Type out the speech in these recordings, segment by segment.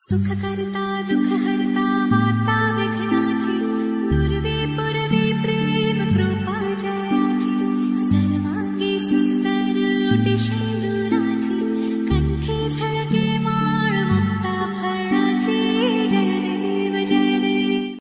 सुख करता दुख हरता वार्ता विघ्नाची नुरवी पुरवी प्रेम कृपा जयाची सर्वांगी सुंदर ओटी शेंदुराची कंठी झळके माळ मुक्ता फळाची जय देव जय देव।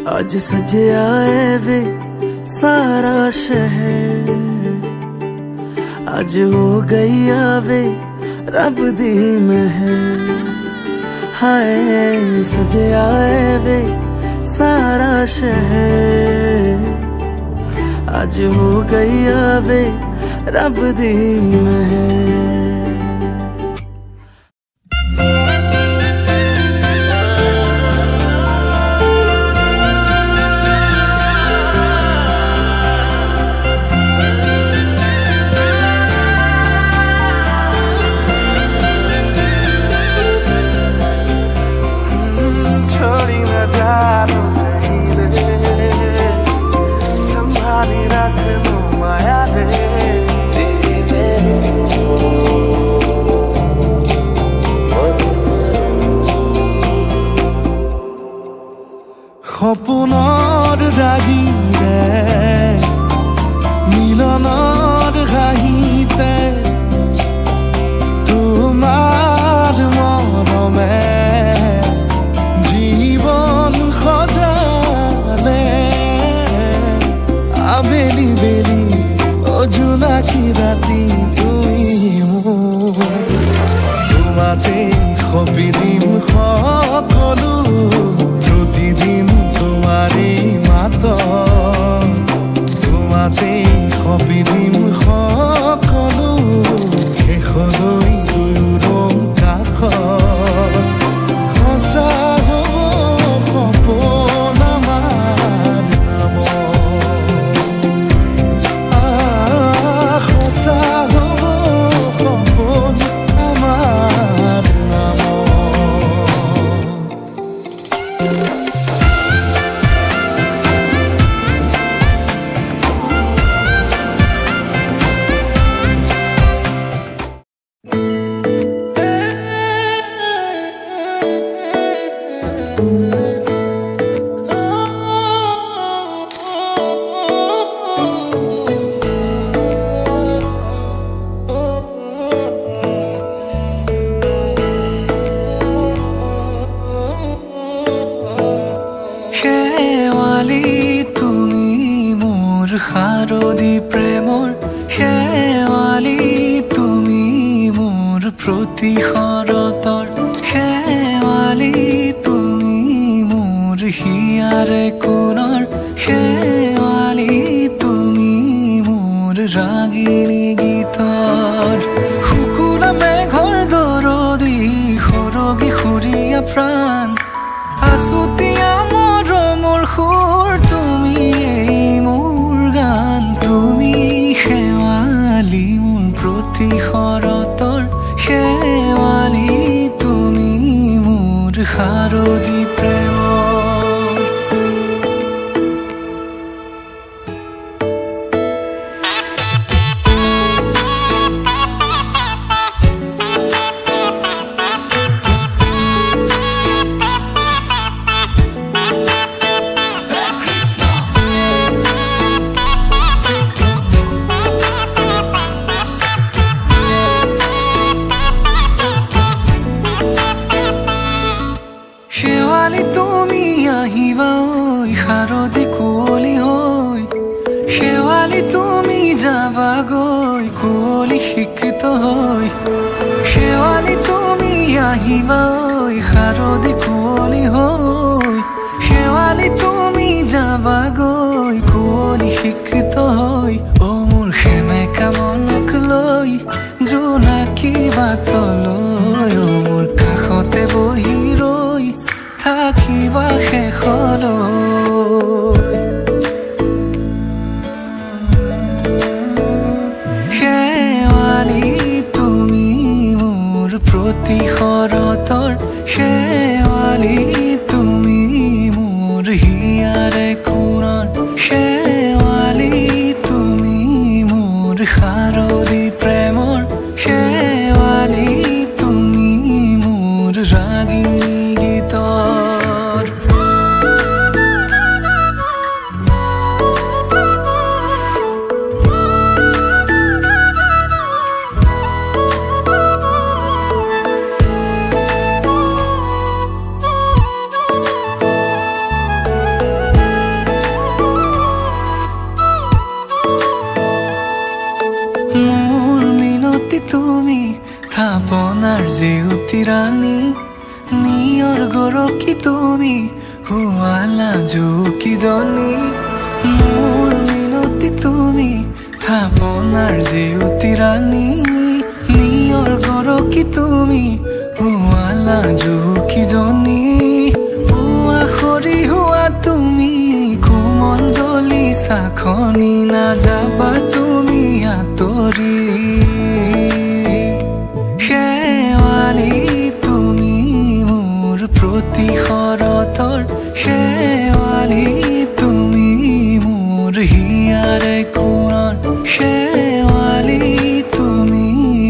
आज सजया है वे सारा शहर, आज हो गई आवे रब दी महर। हाय सजया है वे सारा शहर, आज हो गई आवे रब दी महर। সপোনৰ ৰাগিৰে মিলনৰ হাঁহিতে তোমাৰ মৰমে জীৱন সজালে। আবেলি বেলি অজোনাকি ৰাতি তুমি মোৰ, তোমাতে সপি দিম সকলো প্ৰতিদিন তোমাৰে মাত, তোমাতে সপি দিম সকলো শেষলৈ দুয়ো কাষত। সঁচা হ'ব সপোন আমাৰ নামত, সঁচা হ'ব সপোন আমাৰ নামত। শাৰদী প্ৰেমৰ শেৱালি তুমি মোৰ প্ৰতি শৰতৰ, শেৱালি তুমি মোৰ হিয়াৰে কোণৰ, শেৱালি তুমি মোৰ ৰাগিনী গীতৰ। শুকুলা মেঘৰ দৰদি সৰগী সুৰীয়া প্ৰাণ, আছুতীয়া মৰমৰ সুৰ তুমি মোৰ গান। তুমি শেৱালি মোৰ প্ৰতি শৰতৰ, শেৱালি তুমি মোৰ শাৰদী প্ৰেমৰ। শেৱালি তুমি আহিবা ঐ শাৰদী কুঁৱলী হৈ, শেৱালি তুমি যাবাগৈ কুঁৱলী শিক্ষিত হৈ। শেৱালি তুমি আহিবা ঐ শাৰদী কুঁৱলী হৈ, শেৱালি তুমি যাবাগৈ কুঁৱলী শিক্ষিত হৈ। অ মোৰ সেমেকা মনক লৈ জোনাকী বাটলৈ, অ মোৰ কাষতে বহি ৰৈ থাকিবা শেষলৈ। শেৱালি তুমি মোৰ প্ৰতি শৰতৰ, শেৱালি তুমি মোৰ হিয়াৰে কোণৰ, শেৱালি তুমি মোৰ শাৰদী প্ৰেমৰ, শেৱালি তুমি মোৰ ৰাগিনী গীতৰ। মোৰ মিনতি তুমি থাপনাৰ জেউতি ৰাণী নিয়ৰ গৰকি তুমি হুৱালা জুকিজনী মোৰ মিনতি তুমি থাপনাৰ জেউতি ৰাণী নিয়ৰ গৰকি তুমি হুৱালা জুকিজনী পুৱা খৰি হোৱা তুমি কোমল দলি চাখনি নাযাবা তুমি আঁতৰি শেৱালি তুমি মোৰ প্ৰতি শৰতৰ শেৱালি তুমি মোৰ হিয়াৰে কোণৰ শেৱালি তুমি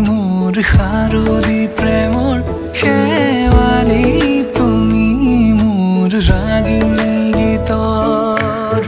মোৰ শাৰদী প্ৰেমৰ শেৱালি তুমি মোৰ ৰাগিনী গীতৰ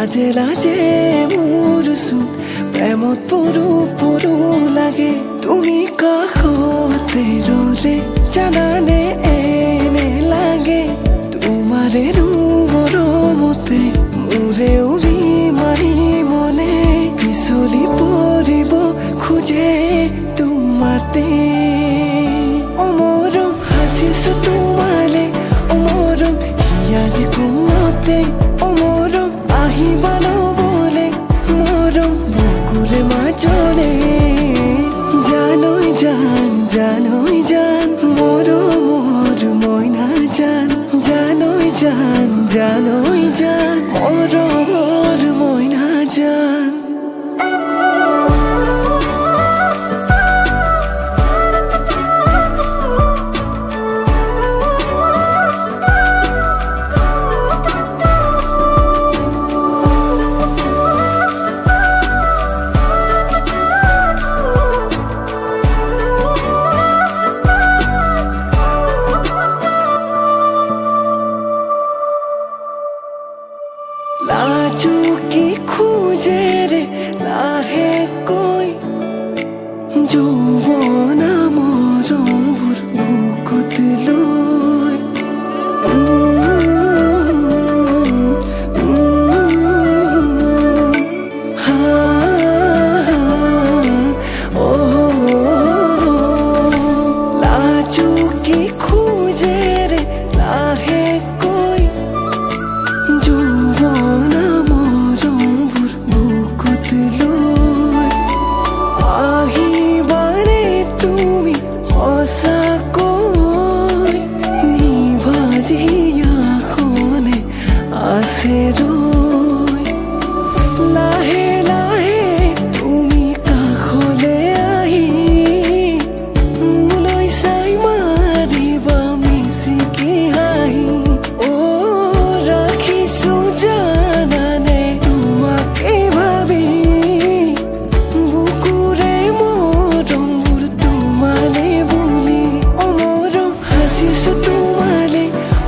লাজে লাজে মোৰ চুক প্ৰেমত পৰো পৰো লাগে তুমি কাষতে ৰলে জানানে এনে লাগে তোমাৰে মৰমতে মোৰে উৰি মাৰি মনে পিছলি পৰিব খোজে তোমাতে অমৰম হাসিছো তোমালে অমৰম হিয়াৰে কোণতে অমৰম আহিবা নবলে মৰম বুকুৰে মাজলে জানৈ জান জানৈ জান মৰমৰ মইনা জান জানৈ জান জানৈ জান মৰমৰ মইনা জান লাজুকি খোজে ৰে লাহে কৈ যৌৱনা মৰমবোৰ বুকুত লৈ লাজুকি খোজে ৰে লাহে কৈ যৌৱনা মৰমবোৰ বুকুত লৈ আহিবাৰে তুমি সঁচাকৈ নিভাজিয়াখনে আছে ৰৈ লাহে লাহে তুমি কাষলে আহি মোলৈ চাই মাৰিবা মিচিকি হাঁহি ৰাখিছো জানানে তোমাকে ভাবি বুকুৰে মৰমবোৰ তোমালে বুলি অমৰম হাসিছো তোমালে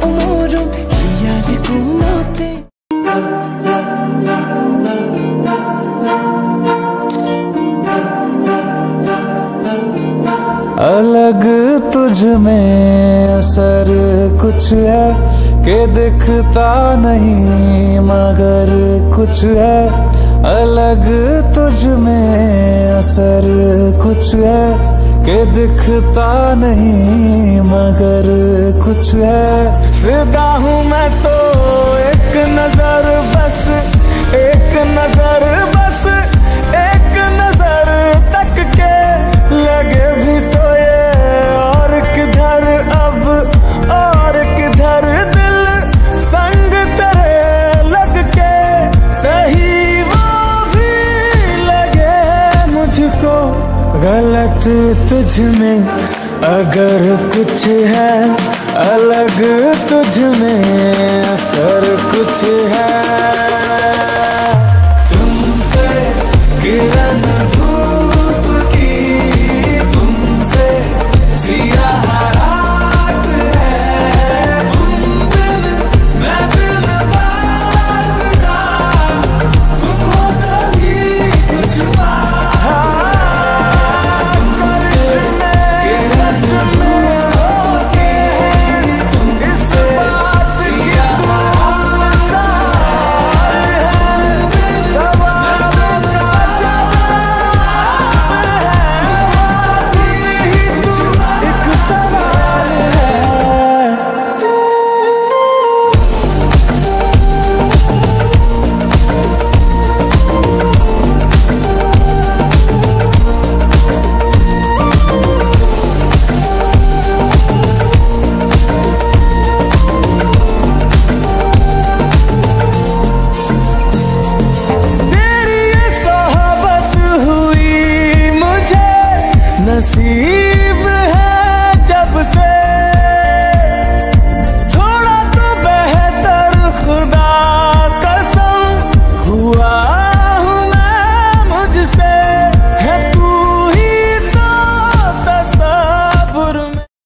অমৰম হিয়াৰে কোণতে अलग तुझ में असर कुछ है कि दिखता नहीं मगर कुछ है अलग तुझ में असर कुछ है कि दिखता नहीं मगर कुछ है फिदा हूँ मैं तो एक नजर बस एक नजर बस एक नजर तक के लगे भी तो ये और किधर अब और किधर दिल संग तेरे लग के बात तुझ में अगर कुछ है अलग, तुझ में असर कुछ है।